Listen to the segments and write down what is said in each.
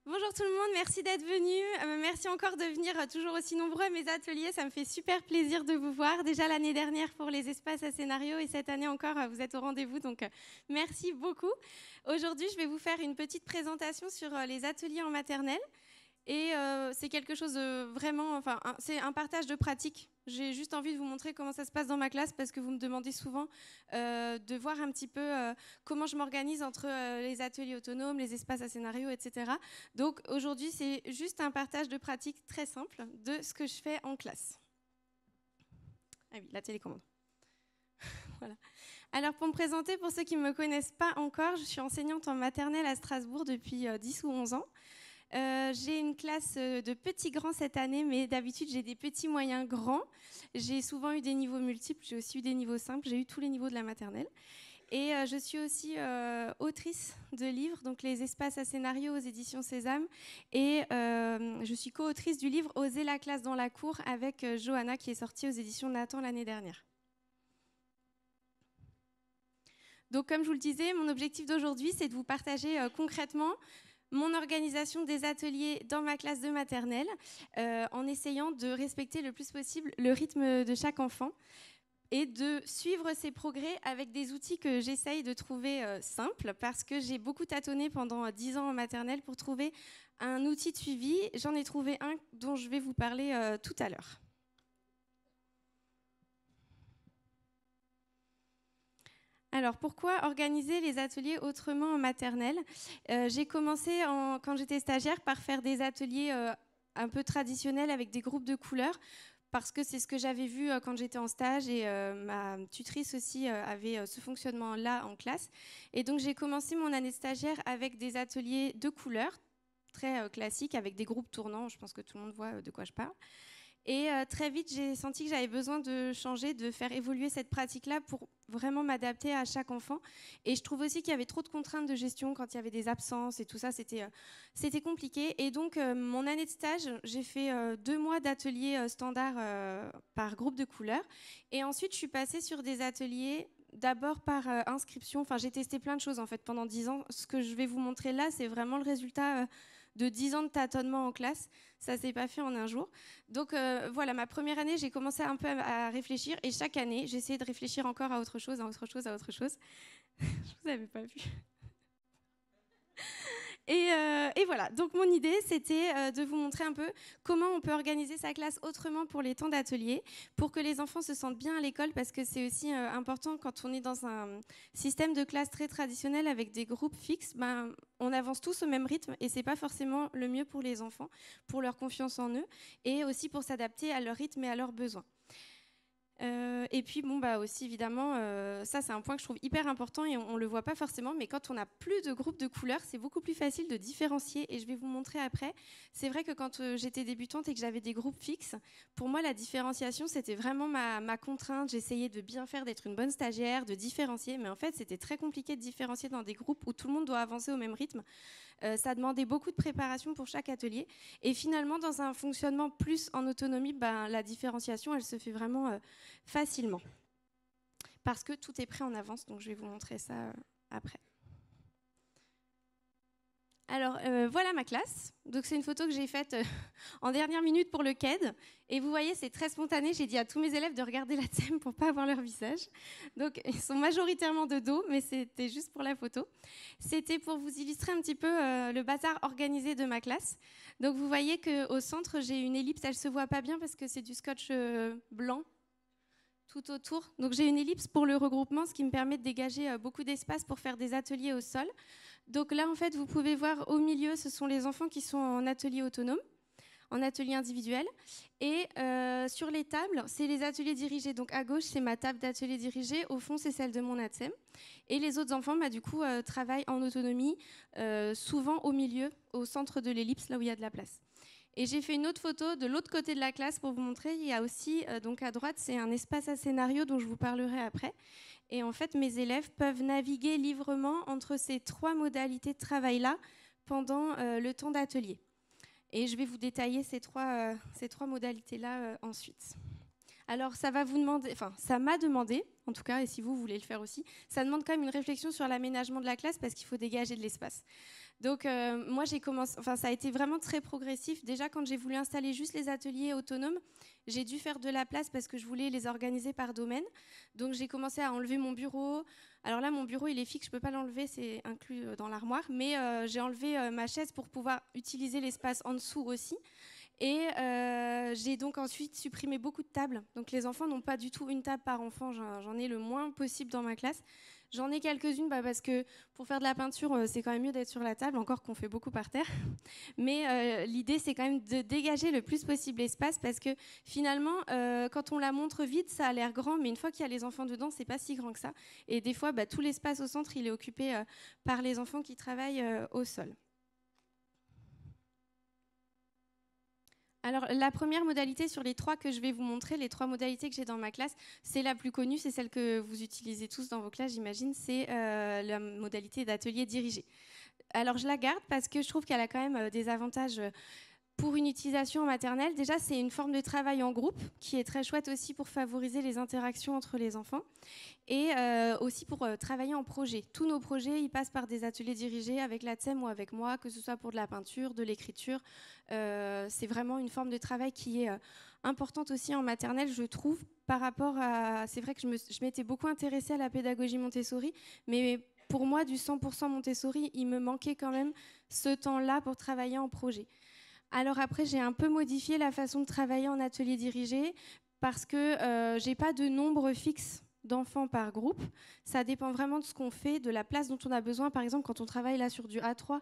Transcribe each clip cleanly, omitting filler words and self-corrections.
Bonjour tout le monde, merci d'être venus. Merci encore de venir toujours aussi nombreux à mes ateliers. Ça me fait super plaisir de vous voir. Déjà l'année dernière pour les espaces à scénario et cette année encore, vous êtes au rendez-vous. Donc merci beaucoup. Aujourd'hui, je vais vous faire une petite présentation sur les ateliers en maternelle. Et c'est quelque chose de vraiment, c'est un partage de pratiques. J'ai juste envie de vous montrer comment ça se passe dans ma classe parce que vous me demandez souvent de voir un petit peu comment je m'organise entre les ateliers autonomes, les espaces à scénario, etc. Donc aujourd'hui, c'est juste un partage de pratiques très simple de ce que je fais en classe. Ah oui, la télécommande. Voilà. Alors pour me présenter, pour ceux qui ne me connaissent pas encore, je suis enseignante en maternelle à Strasbourg depuis 10 ou 11 ans. J'ai une classe de petits grands cette année, mais d'habitude j'ai des petits moyens grands. J'ai souvent eu des niveaux multiples, j'ai aussi eu des niveaux simples, j'ai eu tous les niveaux de la maternelle. Et je suis aussi autrice de livres, donc les espaces à scénario aux éditions Sésame. Et je suis co-autrice du livre Oser la classe dans la cour avec Johanna qui est sorti aux éditions Nathan l'année dernière. Donc comme je vous le disais, mon objectif d'aujourd'hui c'est de vous partager concrètement mon organisation des ateliers dans ma classe de maternelle en essayant de respecter le plus possible le rythme de chaque enfant et de suivre ses progrès avec des outils que j'essaye de trouver simples parce que j'ai beaucoup tâtonné pendant 10 ans en maternelle pour trouver un outil de suivi. J'en ai trouvé un dont je vais vous parler tout à l'heure. Alors, pourquoi organiser les ateliers autrement en maternelle ? J'ai commencé, quand j'étais stagiaire, par faire des ateliers un peu traditionnels avec des groupes de couleurs, parce que c'est ce que j'avais vu quand j'étais en stage, et ma tutrice aussi avait ce fonctionnement-là en classe. Et donc, j'ai commencé mon année de stagiaire avec des ateliers de couleurs, très classiques, avec des groupes tournants. Je pense que tout le monde voit de quoi je parle. Et très vite, j'ai senti que j'avais besoin de changer, de faire évoluer cette pratique-là pour vraiment m'adapter à chaque enfant. Et je trouve aussi qu'il y avait trop de contraintes de gestion quand il y avait des absences et tout ça, c'était compliqué. Et donc, mon année de stage, j'ai fait 2 mois d'ateliers standards par groupe de couleurs. Et ensuite, je suis passée sur des ateliers d'abord par inscription. Enfin, j'ai testé plein de choses en fait pendant 10 ans. Ce que je vais vous montrer là, c'est vraiment le résultat de 10 ans de tâtonnement en classe. Ça ne s'est pas fait en un jour. Donc voilà, ma première année, j'ai commencé un peu à réfléchir et chaque année, j'essayais de réfléchir encore à autre chose, à autre chose, à autre chose. Je vous avais pas vu. Et voilà, donc mon idée, c'était de vous montrer un peu comment on peut organiser sa classe autrement pour les temps d'atelier, pour que les enfants se sentent bien à l'école, parce que c'est aussi important quand on est dans un système de classe très traditionnel avec des groupes fixes, ben, on avance tous au même rythme et c'est pas forcément le mieux pour les enfants, pour leur confiance en eux et aussi pour s'adapter à leur rythme et à leurs besoins. Et puis bon bah aussi évidemment ça c'est un point que je trouve hyper important et on le voit pas forcément, mais quand on n'a plus de groupe de couleurs c'est beaucoup plus facile de différencier et je vais vous montrer après. C'est vrai que quand j'étais débutante et que j'avais des groupes fixes, pour moi la différenciation c'était vraiment ma contrainte. J'essayais de bien faire, d'être une bonne stagiaire, de différencier, mais en fait c'était très compliqué de différencier dans des groupes où tout le monde doit avancer au même rythme. Ça demandait beaucoup de préparation pour chaque atelier. Et finalement, dans un fonctionnement plus en autonomie, ben, la différenciation, elle se fait vraiment facilement. Parce que tout est prêt en avance. Donc, je vais vous montrer ça après. Alors, voilà ma classe. Donc, c'est une photo que j'ai faite en dernière minute pour le CAID. Et vous voyez, c'est très spontané. J'ai dit à tous mes élèves de regarder la thème pour ne pas avoir leur visage. Donc, ils sont majoritairement de dos, mais c'était juste pour la photo. C'était pour vous illustrer un petit peu le bazar organisé de ma classe. Donc, vous voyez qu'au centre, j'ai une ellipse. Elle ne se voit pas bien parce que c'est du scotch blanc tout autour. Donc j'ai une ellipse pour le regroupement, ce qui me permet de dégager beaucoup d'espace pour faire des ateliers au sol. Donc là, en fait, vous pouvez voir au milieu, ce sont les enfants qui sont en atelier autonome, en atelier individuel. Et sur les tables, c'est les ateliers dirigés. Donc à gauche, c'est ma table d'atelier dirigé. Au fond, c'est celle de mon ATSEM. Et les autres enfants, bah, du coup, travaillent en autonomie, souvent au milieu, au centre de l'ellipse, là où il y a de la place. Et j'ai fait une autre photo de l'autre côté de la classe pour vous montrer. Il y a aussi, donc à droite, c'est un espace à scénario dont je vous parlerai après. Et en fait, mes élèves peuvent naviguer librement entre ces 3 modalités de travail-là pendant le temps d'atelier. Et je vais vous détailler ces trois modalités-là ensuite. Alors, ça va vous demander, enfin, ça m'a demandé, en tout cas, et si vous voulez le faire aussi, ça demande quand même une réflexion sur l'aménagement de la classe parce qu'il faut dégager de l'espace. Donc moi j'ai commencé, enfin ça a été vraiment très progressif. Déjà quand j'ai voulu installer juste les ateliers autonomes, j'ai dû faire de la place parce que je voulais les organiser par domaine. Donc j'ai commencé à enlever mon bureau. Alors là mon bureau il est fixe, je peux pas l'enlever, c'est inclus dans l'armoire. Mais j'ai enlevé ma chaise pour pouvoir utiliser l'espace en dessous aussi. Et j'ai donc ensuite supprimé beaucoup de tables. Donc les enfants n'ont pas du tout une table par enfant, j'en ai le moins possible dans ma classe. J'en ai quelques-unes parce que pour faire de la peinture, c'est quand même mieux d'être sur la table, encore qu'on fait beaucoup par terre. Mais l'idée, c'est quand même de dégager le plus possible l'espace parce que finalement, quand on la montre vide, ça a l'air grand, mais une fois qu'il y a les enfants dedans, c'est pas si grand que ça. Et des fois, tout l'espace au centre, il est occupé par les enfants qui travaillent au sol. Alors, la première modalité sur les 3 que je vais vous montrer, les 3 modalités que j'ai dans ma classe, c'est la plus connue, c'est celle que vous utilisez tous dans vos classes, j'imagine, c'est la modalité d'atelier dirigé. Alors, je la garde parce que je trouve qu'elle a quand même des avantages pour une utilisation en maternelle. Déjà, c'est une forme de travail en groupe qui est très chouette aussi pour favoriser les interactions entre les enfants et aussi pour travailler en projet. Tous nos projets, ils passent par des ateliers dirigés avec la TSEM ou avec moi, que ce soit pour de la peinture, de l'écriture. C'est vraiment une forme de travail qui est importante aussi en maternelle, je trouve, par rapport à... C'est vrai que je m'étais beaucoup intéressée à la pédagogie Montessori, mais pour moi, du 100% Montessori, il me manquait quand même ce temps-là pour travailler en projet. Alors après, j'ai un peu modifié la façon de travailler en atelier dirigé parce que j'ai pas de nombre fixe d'enfants par groupe. Ça dépend vraiment de ce qu'on fait, de la place dont on a besoin. Par exemple, quand on travaille là sur du A3,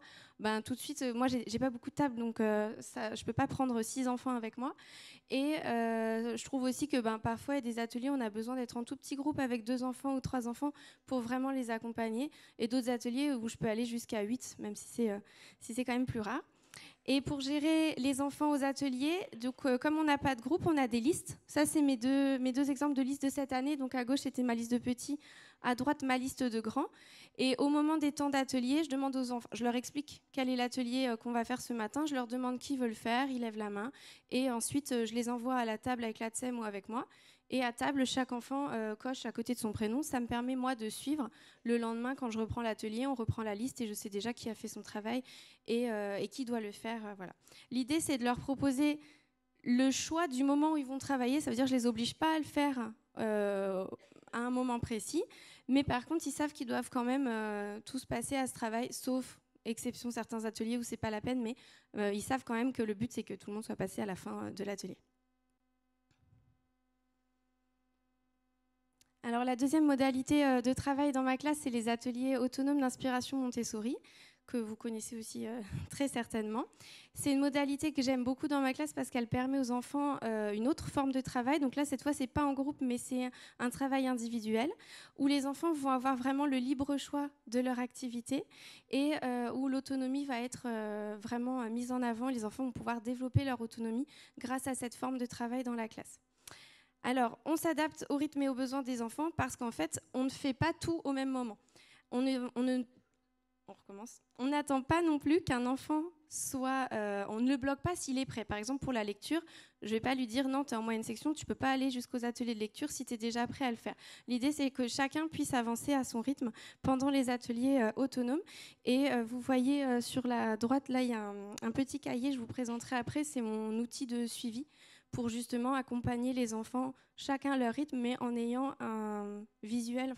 tout de suite, moi, j'ai pas beaucoup de tables, donc je peux pas prendre 6 enfants avec moi. Et je trouve aussi que parfois, il y a des ateliers, on a besoin d'être en tout petit groupe avec 2 enfants ou 3 enfants pour vraiment les accompagner. Et d'autres ateliers où je peux aller jusqu'à 8, même si c'est quand même plus rare. Et pour gérer les enfants aux ateliers, donc, comme on n'a pas de groupe, on a des listes. Ça, c'est mes deux exemples de listes de cette année. Donc à gauche, c'était ma liste de petits, à droite, ma liste de grands. Et au moment des temps d'atelier, je demande aux enfants, je leur explique quel est l'atelier qu'on va faire ce matin. Je leur demande qui veut le faire, ils lèvent la main. Et ensuite, je les envoie à la table avec la TSEM ou avec moi. Et à table, chaque enfant coche à côté de son prénom. Ça me permet, moi, de suivre. Le lendemain, quand je reprends l'atelier, on reprend la liste et je sais déjà qui a fait son travail et qui doit le faire. Voilà. L'idée, c'est de leur proposer le choix du moment où ils vont travailler. Ça veut dire que je ne les oblige pas à le faire à un moment précis. Mais par contre, ils savent qu'ils doivent quand même tous passer à ce travail, sauf exception certains ateliers où ce n'est pas la peine. Mais ils savent quand même que le but, c'est que tout le monde soit passé à la fin de l'atelier. Alors la deuxième modalité de travail dans ma classe, c'est les ateliers autonomes d'inspiration Montessori, que vous connaissez aussi très certainement. C'est une modalité que j'aime beaucoup dans ma classe parce qu'elle permet aux enfants une autre forme de travail. Donc là, cette fois, ce n'est pas en groupe, mais c'est un travail individuel où les enfants vont avoir vraiment le libre choix de leur activité et où l'autonomie va être vraiment mise en avant. Les enfants vont pouvoir développer leur autonomie grâce à cette forme de travail dans la classe. Alors, on s'adapte au rythme et aux besoins des enfants parce qu'en fait, on ne fait pas tout au même moment. On recommence. On n'attend pas non plus qu'un enfant soit... on ne le bloque pas s'il est prêt. Par exemple, pour la lecture, je ne vais pas lui dire « Non, tu es en moyenne section, tu ne peux pas aller jusqu'aux ateliers de lecture si tu es déjà prêt à le faire ». L'idée, c'est que chacun puisse avancer à son rythme pendant les ateliers autonomes. Et vous voyez sur la droite, là, il y a un petit cahier, je vous présenterai après, c'est mon outil de suivi pour justement accompagner les enfants, chacun à leur rythme, mais en ayant un visuel,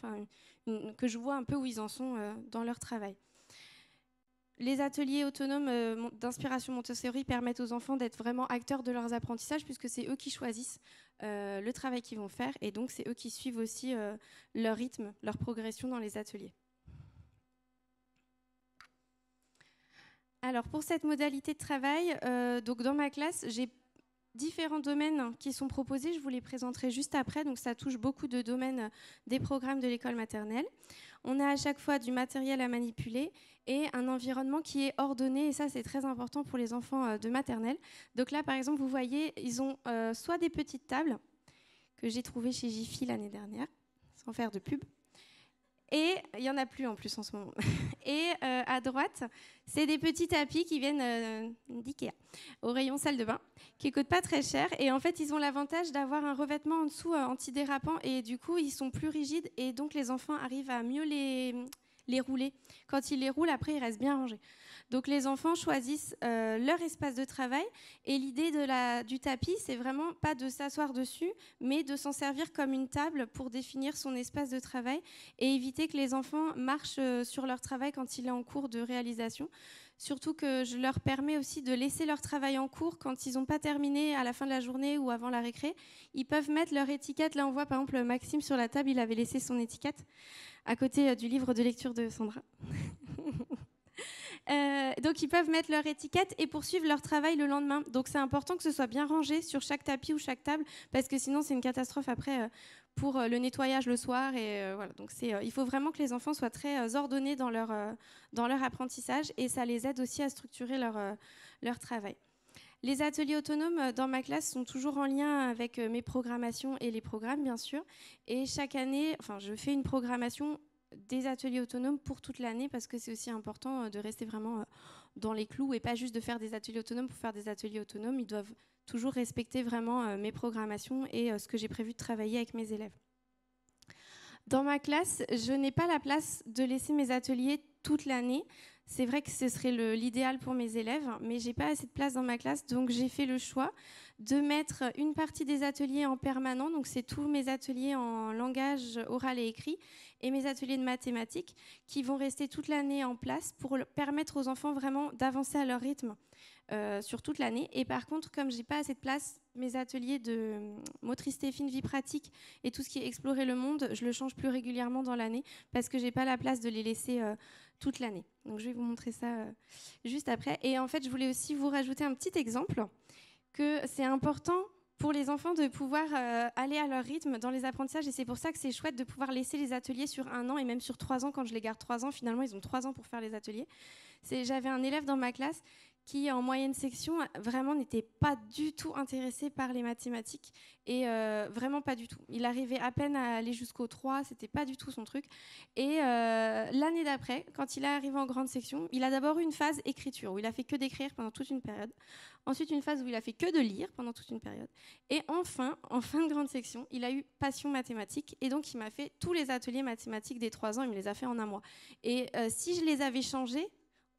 que je vois un peu où ils en sont dans leur travail. Les ateliers autonomes d'inspiration Montessori permettent aux enfants d'être vraiment acteurs de leurs apprentissages puisque c'est eux qui choisissent le travail qu'ils vont faire et donc c'est eux qui suivent aussi leur rythme, leur progression dans les ateliers. Alors pour cette modalité de travail, donc dans ma classe, j'ai différents domaines qui sont proposés, je vous les présenterai juste après, donc ça touche beaucoup de domaines des programmes de l'école maternelle. On a à chaque fois du matériel à manipuler et un environnement qui est ordonné, et ça c'est très important pour les enfants de maternelle. Donc là par exemple, vous voyez, ils ont soit des petites tables que j'ai trouvées chez Jiffy l'année dernière, sans faire de pub, et il n'y en a plus en plus en ce moment. Et à droite, c'est des petits tapis qui viennent d'Ikea, au rayon salle de bain, qui ne coûtent pas très cher. Et en fait, ils ont l'avantage d'avoir un revêtement en dessous antidérapant. Et du coup, ils sont plus rigides. Et donc, les enfants arrivent à mieux les rouler. Quand ils les roulent, après, ils restent bien rangés. Donc les enfants choisissent leur espace de travail et l'idée du tapis, c'est vraiment pas de s'asseoir dessus, mais de s'en servir comme une table pour définir son espace de travail et éviter que les enfants marchent sur leur travail quand il est en cours de réalisation. Surtout que je leur permets aussi de laisser leur travail en cours quand ils n'ont pas terminé à la fin de la journée ou avant la récré. Ils peuvent mettre leur étiquette. Là, on voit par exemple Maxime sur la table, il avait laissé son étiquette à côté du livre de lecture de Sandra. Donc, ils peuvent mettre leur étiquette et poursuivre leur travail le lendemain. Donc, c'est important que ce soit bien rangé sur chaque tapis ou chaque table, parce que sinon, c'est une catastrophe après pour le nettoyage le soir. Et voilà. Donc, il faut vraiment que les enfants soient très ordonnés dans leur apprentissage, et ça les aide aussi à structurer leur travail. Les ateliers autonomes dans ma classe sont toujours en lien avec mes programmations et les programmes, bien sûr. Et chaque année, je fais une programmation des ateliers autonomes pour toute l'année, parce que c'est aussi important de rester vraiment dans les clous et pas juste de faire des ateliers autonomes pour faire des ateliers autonomes. Ils doivent toujours respecter vraiment mes programmations et ce que j'ai prévu de travailler avec mes élèves. Dans ma classe, je n'ai pas la place de laisser mes ateliers toute l'année. C'est vrai que ce serait l'idéal pour mes élèves, mais je n'ai pas assez de place dans ma classe, donc j'ai fait le choix de mettre une partie des ateliers en permanent. Donc c'est tous mes ateliers en langage oral et écrit et mes ateliers de mathématiques qui vont rester toute l'année en place pour permettre aux enfants vraiment d'avancer à leur rythme sur toute l'année. Et par contre, comme j'ai pas assez de place, mes ateliers de motricité fine, vie pratique et tout ce qui est explorer le monde, je le change plus régulièrement dans l'année parce que j'ai pas la place de les laisser toute l'année. Donc je vais vous montrer ça juste après. Et en fait, je voulais aussi vous rajouter un petit exemple que c'est important pour les enfants de pouvoir aller à leur rythme dans les apprentissages, et c'est pour ça que c'est chouette de pouvoir laisser les ateliers sur 1 an et même sur 3 ans. Quand je les garde 3 ans, finalement, ils ont 3 ans pour faire les ateliers. J'avais un élève dans ma classe qui, en moyenne section, vraiment n'était pas du tout intéressé par les mathématiques, et vraiment pas du tout. Il arrivait à peine à aller jusqu'au 3, c'était pas du tout son truc. Et l'année d'après, quand il est arrivé en grande section, il a d'abord eu une phase écriture, où il a fait que d'écrire pendant toute une période. Ensuite, une phase où il a fait que de lire pendant toute une période. Et enfin, en fin de grande section, il a eu passion mathématique, et donc il m'a fait tous les ateliers mathématiques des 3 ans, il me les a fait en 1 mois. Et si je les avais changés,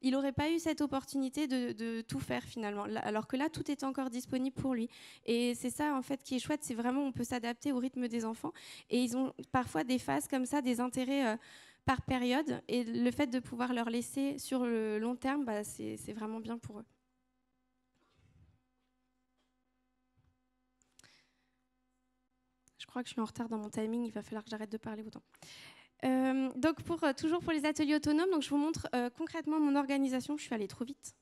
il n'aurait pas eu cette opportunité de tout faire finalement, alors que là, tout est encore disponible pour lui. Et c'est ça, en fait, qui est chouette, c'est vraiment on peut s'adapter au rythme des enfants. Et ils ont parfois des phases comme ça, des intérêts par période. Et le fait de pouvoir leur laisser sur le long terme, c'est vraiment bien pour eux. Je crois que je suis en retard dans mon timing, il va falloir que j'arrête de parler autant. Donc toujours pour les ateliers autonomes, donc je vous montre concrètement mon organisation. Je suis allée trop vite.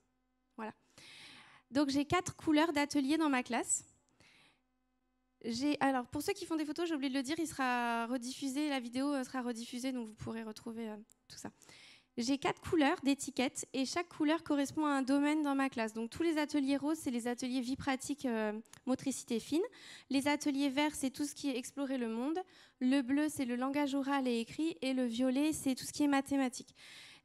Voilà. Donc j'ai 4 couleurs d'ateliers dans ma classe. Alors pour ceux qui font des photos, j'ai oublié de le dire, il sera rediffusé, la vidéo sera rediffusée, donc vous pourrez retrouver tout ça. J'ai 4 couleurs d'étiquettes et chaque couleur correspond à un domaine dans ma classe. Donc tous les ateliers roses, c'est les ateliers vie pratique, motricité fine. Les ateliers verts, c'est tout ce qui est explorer le monde. Le bleu, c'est le langage oral et écrit. Et le violet, c'est tout ce qui est mathématiques.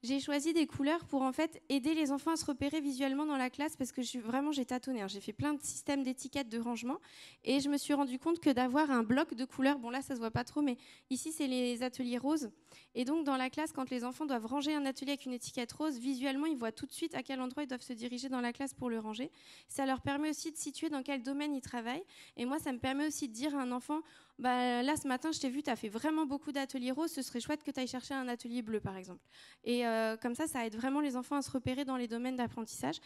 J'ai choisi des couleurs pour en fait aider les enfants à se repérer visuellement dans la classe, parce que j'ai tâtonné. J'ai fait plein de systèmes d'étiquettes, de rangement, et je me suis rendu compte que d'avoir un bloc de couleurs, bon là ça se voit pas trop, mais ici c'est les ateliers roses, et donc dans la classe, quand les enfants doivent ranger un atelier avec une étiquette rose, visuellement ils voient tout de suite à quel endroit ils doivent se diriger dans la classe pour le ranger. Ça leur permet aussi de situer dans quel domaine ils travaillent, et moi ça me permet aussi de dire à un enfant, là ce matin je t'ai vu, tu as fait vraiment beaucoup d'ateliers roses, ce serait chouette que tu ailles chercher un atelier bleu par exemple. Et comme ça aide vraiment les enfants à se repérer dans les domaines d'apprentissage.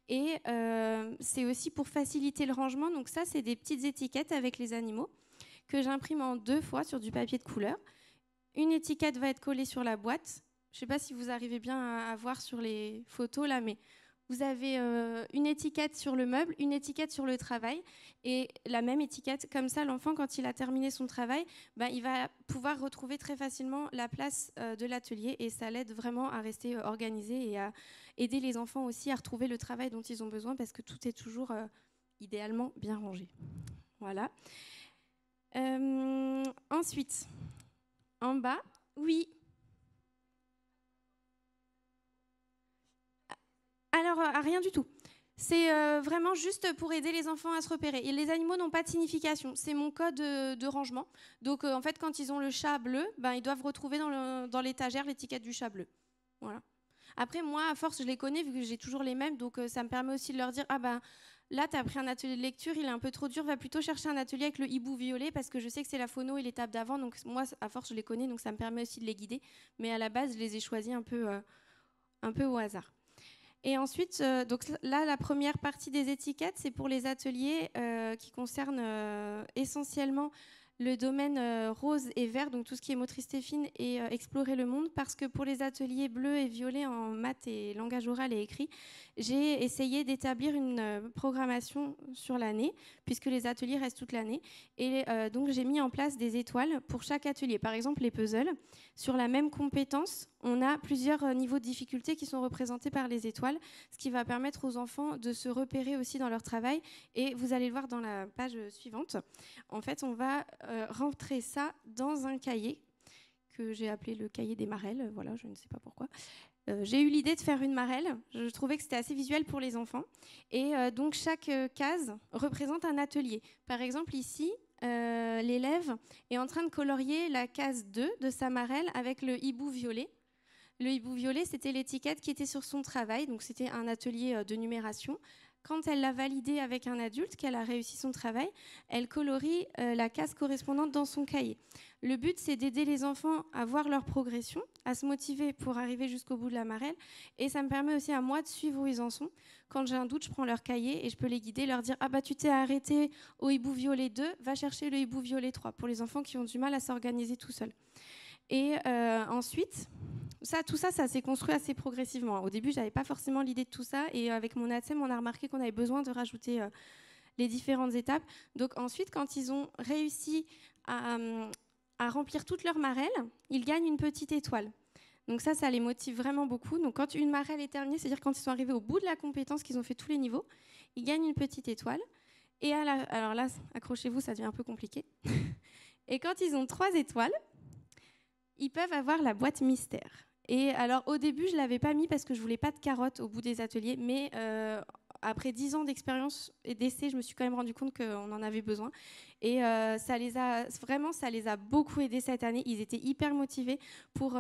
Et c'est aussi pour faciliter le rangement. Donc ça, c'est des petites étiquettes avec les animaux que j'imprime en 2 fois sur du papier de couleur. Une étiquette va être collée sur la boîte. Je ne sais pas si vous arrivez bien à voir sur les photos là, mais vous avez une étiquette sur le meuble, une étiquette sur le travail, et la même étiquette. Comme ça, l'enfant, quand il a terminé son travail, il va pouvoir retrouver très facilement la place de l'atelier, et ça l'aide vraiment à rester organisé et à aider les enfants aussi à retrouver le travail dont ils ont besoin, parce que tout est toujours idéalement bien rangé. Voilà. Ensuite, en bas, oui. Alors, rien du tout. C'est vraiment juste pour aider les enfants à se repérer. Et les animaux n'ont pas de signification. C'est mon code de rangement. Donc, en fait, quand ils ont le chat bleu, ils doivent retrouver dans l'étagère l'étiquette du chat bleu. Voilà. Après, moi, à force, je les connais, vu que j'ai toujours les mêmes, donc ça me permet aussi de leur dire, ah ben, là, tu as pris un atelier de lecture, il est un peu trop dur, va plutôt chercher un atelier avec le hibou violet, parce que je sais que c'est la phono et l'étape d'avant, donc moi, à force, je les connais, donc ça me permet aussi de les guider. Mais à la base, je les ai choisis un peu au hasard. Et ensuite, donc là, la première partie des étiquettes, c'est pour les ateliers qui concernent essentiellement le domaine rose et vert, donc tout ce qui est motricité fine et explorer le monde, parce que pour les ateliers bleus et violets en maths et langage oral et écrit, j'ai essayé d'établir une programmation sur l'année, puisque les ateliers restent toute l'année. Et donc j'ai mis en place des étoiles pour chaque atelier. Par exemple, les puzzles, sur la même compétence, on a plusieurs niveaux de difficulté qui sont représentés par les étoiles, ce qui va permettre aux enfants de se repérer aussi dans leur travail. Et vous allez le voir dans la page suivante. En fait, on va rentrer ça dans un cahier que j'ai appelé le cahier des marelles. Voilà, je ne sais pas pourquoi. J'ai eu l'idée de faire une marelle. Je trouvais que c'était assez visuel pour les enfants. Et donc, chaque case représente un atelier. Par exemple, ici, l'élève est en train de colorier la case 2 de sa marelle avec le hibou violet. Le hibou violet, c'était l'étiquette qui était sur son travail. Donc, c'était un atelier de numération. Quand elle l'a validé avec un adulte, qu'elle a réussi son travail, elle colorie la case correspondante dans son cahier. Le but, c'est d'aider les enfants à voir leur progression, à se motiver pour arriver jusqu'au bout de la marelle. Et ça me permet aussi à moi de suivre où ils en sont. Quand j'ai un doute, je prends leur cahier et je peux les guider, leur dire « Ah bah tu t'es arrêté au hibou violet 2, va chercher le hibou violet 3 » pour les enfants qui ont du mal à s'organiser tout seuls. Et ensuite, tout ça s'est construit assez progressivement. Au début, je n'avais pas forcément l'idée de tout ça. Et avec mon ATSEM, on a remarqué qu'on avait besoin de rajouter les différentes étapes. Donc ensuite, quand ils ont réussi à remplir toute leur marelle, ils gagnent une petite étoile. Donc ça les motive vraiment beaucoup. Donc quand une marelle est terminée, c'est-à-dire quand ils sont arrivés au bout de la compétence, qu'ils ont fait tous les niveaux, ils gagnent une petite étoile. Et alors là, accrochez-vous, ça devient un peu compliqué. Et quand ils ont 3 étoiles, ils peuvent avoir la boîte mystère. Et alors, au début, je ne l'avais pas mis parce que je ne voulais pas de carottes au bout des ateliers, mais après 10 ans d'expérience et d'essai, je me suis quand même rendu compte qu'on en avait besoin. Et ça les a beaucoup aidés cette année. Ils étaient hyper motivés pour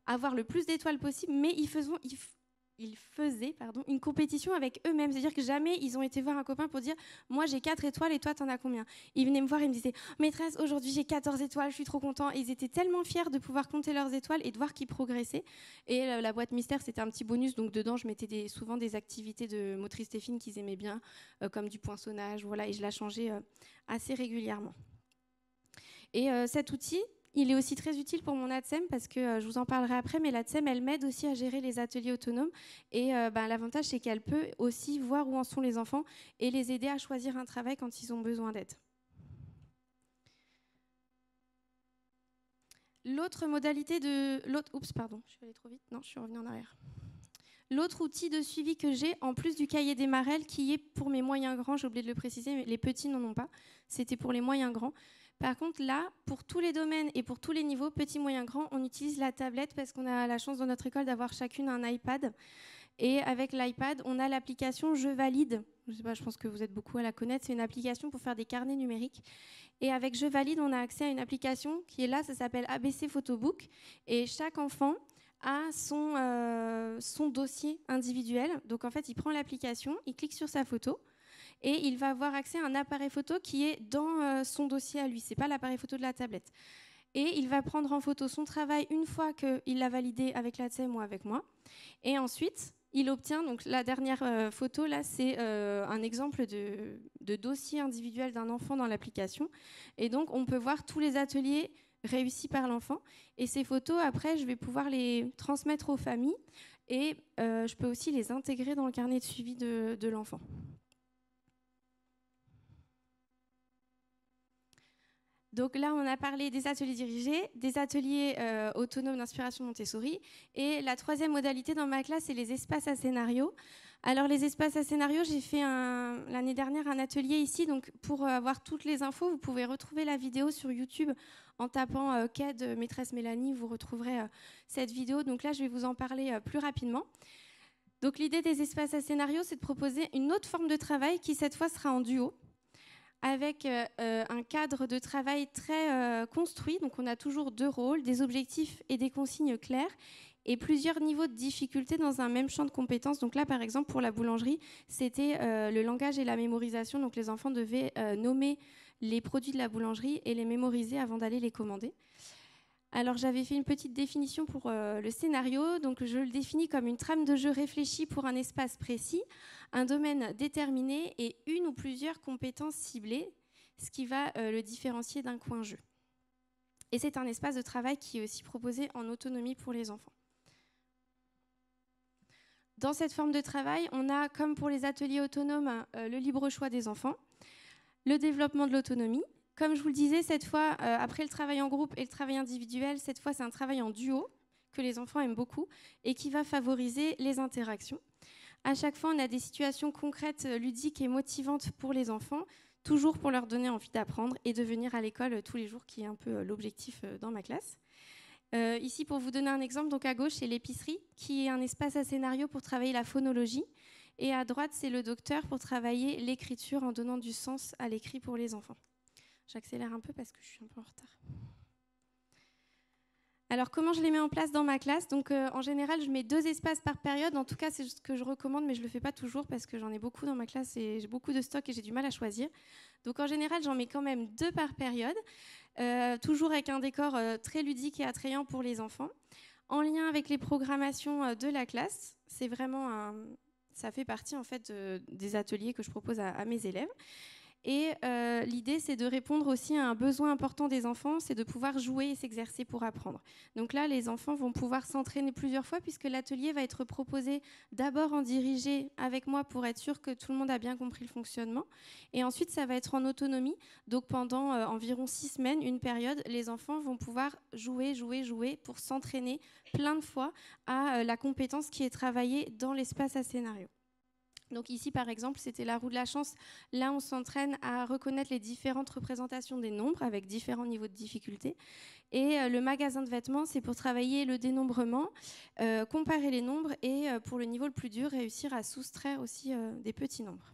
avoir le plus d'étoiles possible, mais ils faisaient une compétition avec eux-mêmes. C'est-à-dire que jamais ils ont été voir un copain pour dire « Moi, j'ai 4 étoiles et toi, t'en as combien ?» Ils venaient me voir et me disaient « Maîtresse, aujourd'hui, j'ai 14 étoiles, je suis trop content. » Ils étaient tellement fiers de pouvoir compter leurs étoiles et de voir qu'ils progressaient. Et la boîte mystère, c'était un petit bonus. Donc, dedans, je mettais souvent des activités de motricité fine qu'ils aimaient bien, comme du poinçonnage. Voilà, et je la changeais assez régulièrement. Et cet outil, il est aussi très utile pour mon ATSEM parce que je vous en parlerai après, mais l'ATSEM, elle m'aide aussi à gérer les ateliers autonomes. Et l'avantage, c'est qu'elle peut aussi voir où en sont les enfants et les aider à choisir un travail quand ils ont besoin d'aide. L'autre modalité Oups, pardon, je suis allée trop vite. Non, je suis revenue en arrière. L'autre outil de suivi que j'ai, en plus du cahier des marelles, qui est pour mes moyens grands, j'ai oublié de le préciser, mais les petits n'en ont pas, c'était pour les moyens grands. Par contre, là, pour tous les domaines et pour tous les niveaux, petits, moyens, grands, on utilise la tablette parce qu'on a la chance dans notre école d'avoir chacune un iPad. Et avec l'iPad, on a l'application Je Valide. Je sais pas, je pense que vous êtes beaucoup à la connaître. C'est une application pour faire des carnets numériques. Et avec Je Valide, on a accès à une application qui est là, ça s'appelle ABC Photobook. Et chaque enfant a son dossier individuel. Donc en fait, il prend l'application, il clique sur sa photo et il va avoir accès à un appareil photo qui est dans son dossier à lui. Ce n'est pas l'appareil photo de la tablette. Et il va prendre en photo son travail une fois qu'il l'a validé avec l'ATSEM ou avec moi. Et ensuite, il obtient, donc la dernière photo, là, c'est un exemple de dossier individuel d'un enfant dans l'application. Et donc, on peut voir tous les ateliers réussis par l'enfant. Et ces photos, après, je vais pouvoir les transmettre aux familles. Et je peux aussi les intégrer dans le carnet de suivi de l'enfant. Donc là, on a parlé des ateliers dirigés, des ateliers autonomes d'inspiration Montessori. Et la troisième modalité dans ma classe, c'est les espaces à scénario. Alors les espaces à scénario, j'ai fait l'année dernière un atelier ici. Donc pour avoir toutes les infos, vous pouvez retrouver la vidéo sur YouTube en tapant KED Maîtresse Mélanie, vous retrouverez cette vidéo. Donc là, je vais vous en parler plus rapidement. Donc l'idée des espaces à scénario, c'est de proposer une autre forme de travail qui cette fois sera en duo, avec un cadre de travail très construit. Donc on a toujours 2 rôles, des objectifs et des consignes claires. et plusieurs niveaux de difficulté dans un même champ de compétences. Donc là, par exemple, pour la boulangerie, c'était le langage et la mémorisation. Donc les enfants devaient nommer les produits de la boulangerie et les mémoriser avant d'aller les commander. Alors j'avais fait une petite définition pour le scénario. Donc je le définis comme une trame de jeu réfléchie pour un espace précis, un domaine déterminé et une ou plusieurs compétences ciblées, ce qui va le différencier d'un coin jeu. Et c'est un espace de travail qui est aussi proposé en autonomie pour les enfants. Dans cette forme de travail, on a, comme pour les ateliers autonomes, le libre choix des enfants, le développement de l'autonomie. Comme je vous le disais, cette fois, après le travail en groupe et le travail individuel, cette fois, c'est un travail en duo que les enfants aiment beaucoup et qui va favoriser les interactions. À chaque fois, on a des situations concrètes, ludiques et motivantes pour les enfants, toujours pour leur donner envie d'apprendre et de venir à l'école tous les jours, qui est un peu l'objectif dans ma classe. Ici, pour vous donner un exemple, donc à gauche, c'est l'épicerie, qui est un espace à scénario pour travailler la phonologie. Et à droite, c'est le docteur pour travailler l'écriture en donnant du sens à l'écrit pour les enfants. J'accélère un peu parce que je suis un peu en retard. Alors, comment je les mets en place dans ma classe? Donc, en général, je mets 2 espaces par période. En tout cas, c'est ce que je recommande, mais je ne le fais pas toujours parce que j'en ai beaucoup dans ma classe et j'ai beaucoup de stock et j'ai du mal à choisir. Donc, en général, j'en mets quand même 2 par période, toujours avec un décor très ludique et attrayant pour les enfants, en lien avec les programmations de la classe. C'est vraiment ça fait partie en fait des ateliers que je propose à mes élèves. Et l'idée, c'est de répondre aussi à un besoin important des enfants, c'est de pouvoir jouer et s'exercer pour apprendre. Donc là, les enfants vont pouvoir s'entraîner plusieurs fois puisque l'atelier va être proposé d'abord en dirigé avec moi pour être sûr que tout le monde a bien compris le fonctionnement. Et ensuite, ça va être en autonomie. Donc pendant environ 6 semaines, une période, les enfants vont pouvoir jouer pour s'entraîner plein de fois à la compétence qui est travaillée dans l'espace à scénario. Donc ici, par exemple, c'était la roue de la chance. Là, on s'entraîne à reconnaître les différentes représentations des nombres avec différents niveaux de difficulté. Et le magasin de vêtements, c'est pour travailler le dénombrement, comparer les nombres et pour le niveau le plus dur, réussir à soustraire aussi des petits nombres.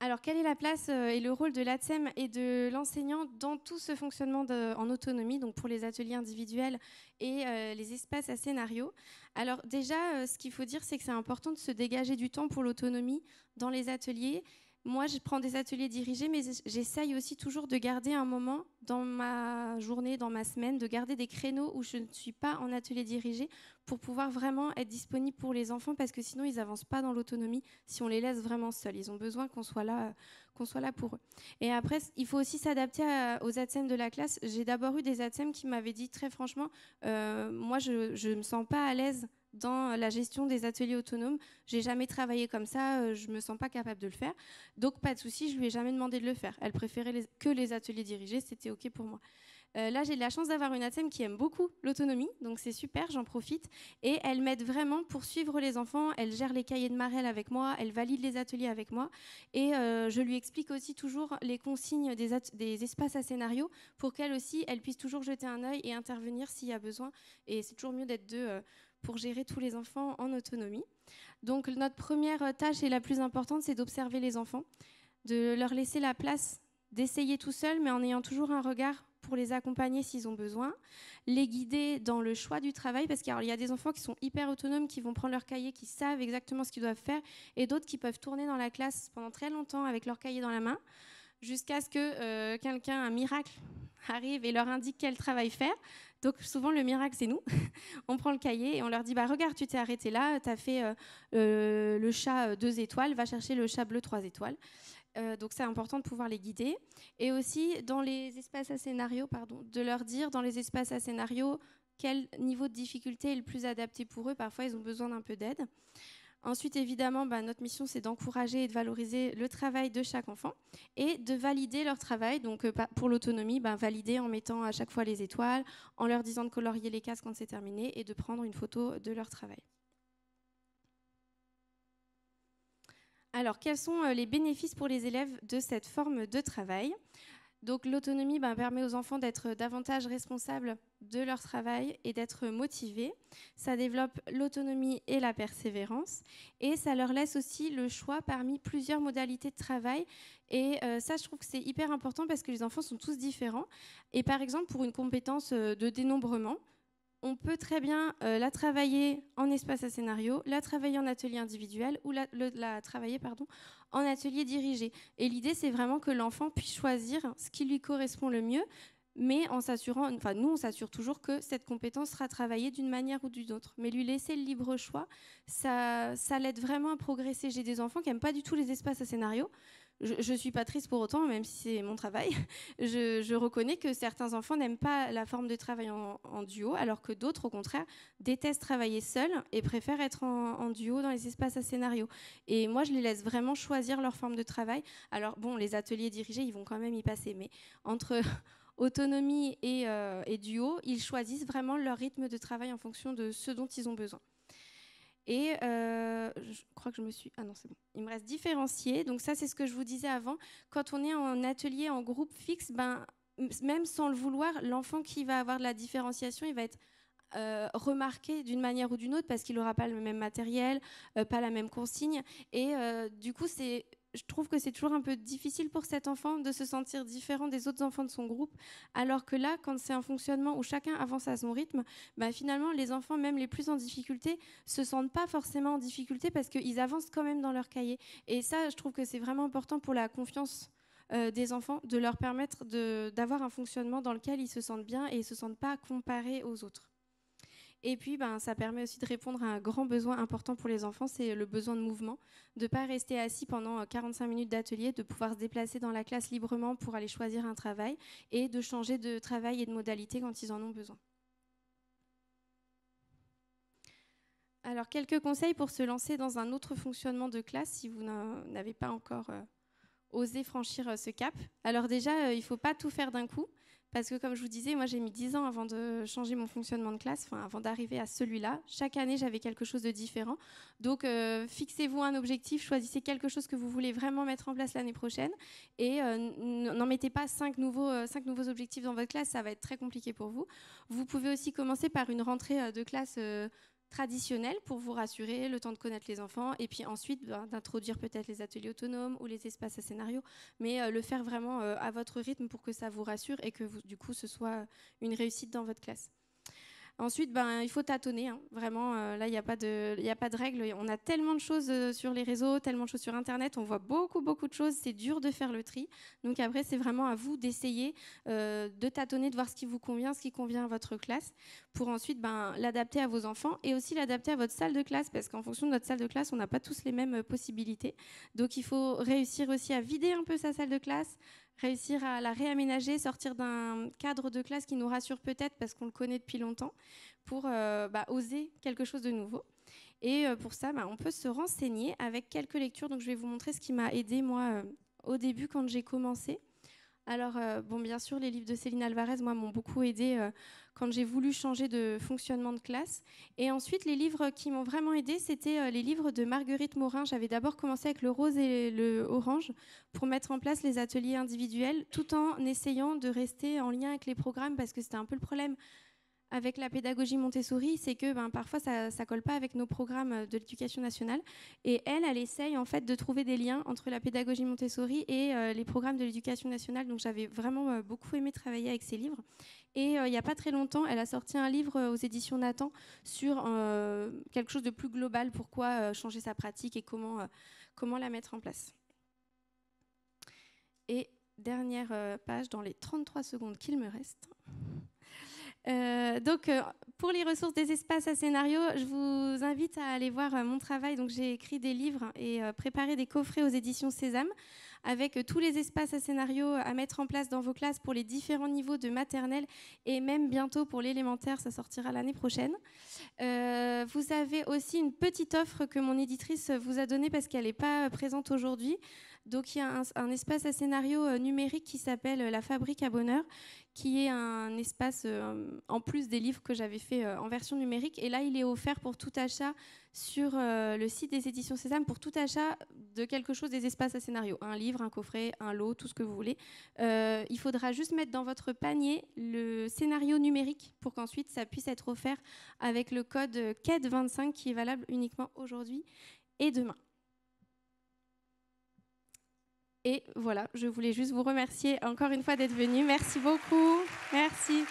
Alors, quelle est la place et le rôle de l'ATSEM et de l'enseignant dans tout ce fonctionnement en autonomie, donc pour les ateliers individuels et les espaces à scénario? Alors déjà, ce qu'il faut dire, c'est que c'est important de se dégager du temps pour l'autonomie dans les ateliers. Moi, je prends des ateliers dirigés, mais j'essaye aussi toujours de garder un moment dans ma journée, dans ma semaine, de garder des créneaux où je ne suis pas en atelier dirigé pour pouvoir vraiment être disponible pour les enfants parce que sinon, ils n'avancent pas dans l'autonomie si on les laisse vraiment seuls. Ils ont besoin qu'on soit là pour eux. Et après, il faut aussi s'adapter aux ATSEM de la classe. J'ai d'abord eu des ATSEM qui m'avaient dit très franchement, moi, je ne me sens pas à l'aise dans la gestion des ateliers autonomes. J'ai jamais travaillé comme ça, je me sens pas capable de le faire. Donc pas de souci, je lui ai jamais demandé de le faire. Elle préférait que les ateliers dirigés, c'était ok pour moi. Là, j'ai de la chance d'avoir une ATSEM qui aime beaucoup l'autonomie, donc c'est super, j'en profite. Et elle m'aide vraiment pour suivre les enfants. Elle gère les cahiers de Marel avec moi, elle valide les ateliers avec moi. Et je lui explique aussi toujours les consignes des espaces à scénario pour qu'elle aussi, elle puisse toujours jeter un œil et intervenir s'il y a besoin. Et c'est toujours mieux d'être deux pour gérer tous les enfants en autonomie. Donc notre première tâche et la plus importante, c'est d'observer les enfants, de leur laisser la place d'essayer tout seul, mais en ayant toujours un regard pour les accompagner s'ils ont besoin, les guider dans le choix du travail, parce qu'il y a des enfants qui sont hyper autonomes, qui vont prendre leur cahier, qui savent exactement ce qu'ils doivent faire, et d'autres qui peuvent tourner dans la classe pendant très longtemps avec leur cahier dans la main, jusqu'à ce que quelqu'un, un miracle, arrive et leur indique quel travail faire. Donc souvent, le miracle, c'est nous. On prend le cahier et on leur dit, regarde, tu t'es arrêté là, tu as fait le chat 2 étoiles, va chercher le chat bleu 3 étoiles. Donc c'est important de pouvoir les guider. Et aussi, dans les espaces à scénario, de leur dire, dans les espaces à scénario, quel niveau de difficulté est le plus adapté pour eux. Parfois, ils ont besoin d'un peu d'aide. Ensuite, évidemment, notre mission, c'est d'encourager et de valoriser le travail de chaque enfant et de valider leur travail. Donc, pour l'autonomie, valider en mettant à chaque fois les étoiles, en leur disant de colorier les cases quand c'est terminé et de prendre une photo de leur travail. Alors, quels sont les bénéfices pour les élèves de cette forme de travail ? Donc l'autonomie permet aux enfants d'être davantage responsables de leur travail et d'être motivés. Ça développe l'autonomie et la persévérance. Et ça leur laisse aussi le choix parmi plusieurs modalités de travail. Et ça, je trouve que c'est hyper important parce que les enfants sont tous différents. Et par exemple, pour une compétence de dénombrement, on peut très bien la travailler en espace à scénario, la travailler en atelier individuel ou la travailler en atelier dirigé. Et l'idée, c'est vraiment que l'enfant puisse choisir ce qui lui correspond le mieux, mais en s'assurant, nous, on s'assure toujours que cette compétence sera travaillée d'une manière ou d'une autre. Mais lui laisser le libre choix, ça l'aide vraiment à progresser. J'ai des enfants qui n'aiment pas du tout les espaces à scénario. Je ne suis pas triste pour autant, même si c'est mon travail. Je reconnais que certains enfants n'aiment pas la forme de travail en duo, alors que d'autres, au contraire, détestent travailler seuls et préfèrent être en duo dans les espaces à scénario. Et moi, je les laisse vraiment choisir leur forme de travail. Alors, bon, les ateliers dirigés, ils vont quand même y passer, mais entre autonomie et duo, ils choisissent vraiment leur rythme de travail en fonction de ce dont ils ont besoin. Et je crois que je me suis... Ah non, c'est bon. Il me reste différencier. Donc ça, c'est ce que je vous disais avant. Quand on est en atelier, en groupe fixe, même sans le vouloir, l'enfant qui va avoir de la différenciation, il va être remarqué d'une manière ou d'une autre parce qu'il n'aura pas le même matériel, pas la même consigne. Et du coup, je trouve que c'est toujours un peu difficile pour cet enfant de se sentir différent des autres enfants de son groupe, alors que là, quand c'est un fonctionnement où chacun avance à son rythme, finalement, les enfants, même les plus en difficulté, se sentent pas forcément en difficulté parce qu'ils avancent quand même dans leur cahier. Et ça, je trouve que c'est vraiment important pour la confiance des enfants, de leur permettre d'avoir un fonctionnement dans lequel ils se sentent bien et ils ne se sentent pas comparés aux autres. Et puis, ça permet aussi de répondre à un grand besoin important pour les enfants, c'est le besoin de mouvement, de ne pas rester assis pendant 45 minutes d'atelier, de pouvoir se déplacer dans la classe librement pour aller choisir un travail et de changer de travail et de modalité quand ils en ont besoin. Alors, quelques conseils pour se lancer dans un autre fonctionnement de classe si vous n'avez pas encore osé franchir ce cap. Alors déjà, il ne faut pas tout faire d'un coup. Parce que comme je vous disais, moi j'ai mis 10 ans avant de changer mon fonctionnement de classe, avant d'arriver à celui-là. Chaque année, j'avais quelque chose de différent. Donc fixez-vous un objectif, choisissez quelque chose que vous voulez vraiment mettre en place l'année prochaine. Et n'en mettez pas 5 nouveaux objectifs dans votre classe, ça va être très compliqué pour vous. Vous pouvez aussi commencer par une rentrée de classe traditionnelle pour vous rassurer, le temps de connaître les enfants, et puis ensuite d'introduire peut-être les ateliers autonomes ou les espaces à scénario, mais le faire vraiment à votre rythme pour que ça vous rassure et que du coup ce soit une réussite dans votre classe. Ensuite, il faut tâtonner, hein. Vraiment, là, il n'y a pas de règles. On a tellement de choses sur les réseaux, tellement de choses sur Internet. On voit beaucoup de choses. C'est dur de faire le tri. Donc après, c'est vraiment à vous d'essayer de tâtonner, de voir ce qui vous convient, ce qui convient à votre classe, pour ensuite l'adapter à vos enfants et aussi l'adapter à votre salle de classe, parce qu'en fonction de notre salle de classe, on n'a pas tous les mêmes possibilités. Donc il faut réussir aussi à vider un peu sa salle de classe, réussir à la réaménager, sortir d'un cadre de classe qui nous rassure peut-être parce qu'on le connaît depuis longtemps, pour oser quelque chose de nouveau. Et pour ça, on peut se renseigner avec quelques lectures. Donc je vais vous montrer ce qui m'a aidée moi au début quand j'ai commencé. Alors, bien sûr, les livres de Céline Alvarez, moi, m'ont beaucoup aidée quand j'ai voulu changer de fonctionnement de classe. Et ensuite, les livres qui m'ont vraiment aidée, c'était les livres de Marguerite Morin. J'avais d'abord commencé avec le rose et le orange pour mettre en place les ateliers individuels, tout en essayant de rester en lien avec les programmes, parce que c'était un peu le problème avec la pédagogie Montessori, c'est que parfois ça ne colle pas avec nos programmes de l'éducation nationale. Et elle essaye en fait de trouver des liens entre la pédagogie Montessori et les programmes de l'éducation nationale. Donc j'avais vraiment beaucoup aimé travailler avec ces livres. Et il n'y a pas très longtemps, elle a sorti un livre aux éditions Nathan sur quelque chose de plus global, pourquoi changer sa pratique et comment la mettre en place. Et dernière page dans les 33 secondes qu'il me reste. Donc, pour les ressources des espaces à scénario, je vous invite à aller voir mon travail. Donc, j'ai écrit des livres et préparé des coffrets aux éditions Sésame avec tous les espaces à scénario à mettre en place dans vos classes pour les différents niveaux de maternelle et même bientôt pour l'élémentaire, ça sortira l'année prochaine. Vous avez aussi une petite offre que mon éditrice vous a donnée parce qu'elle n'est pas présente aujourd'hui. Donc il y a un espace à scénario numérique qui s'appelle La Fabrique à Bonheur, qui est un espace en plus des livres que j'avais fait en version numérique. Et là, il est offert pour tout achat sur le site des éditions Sésame, pour tout achat de quelque chose des espaces à scénario, un livre, livre, un coffret, un lot, tout ce que vous voulez. Il faudra juste mettre dans votre panier le scénario numérique pour qu'ensuite ça puisse être offert avec le code KED25 qui est valable uniquement aujourd'hui et demain. Et voilà, je voulais juste vous remercier encore une fois d'être venus. Merci beaucoup. Merci.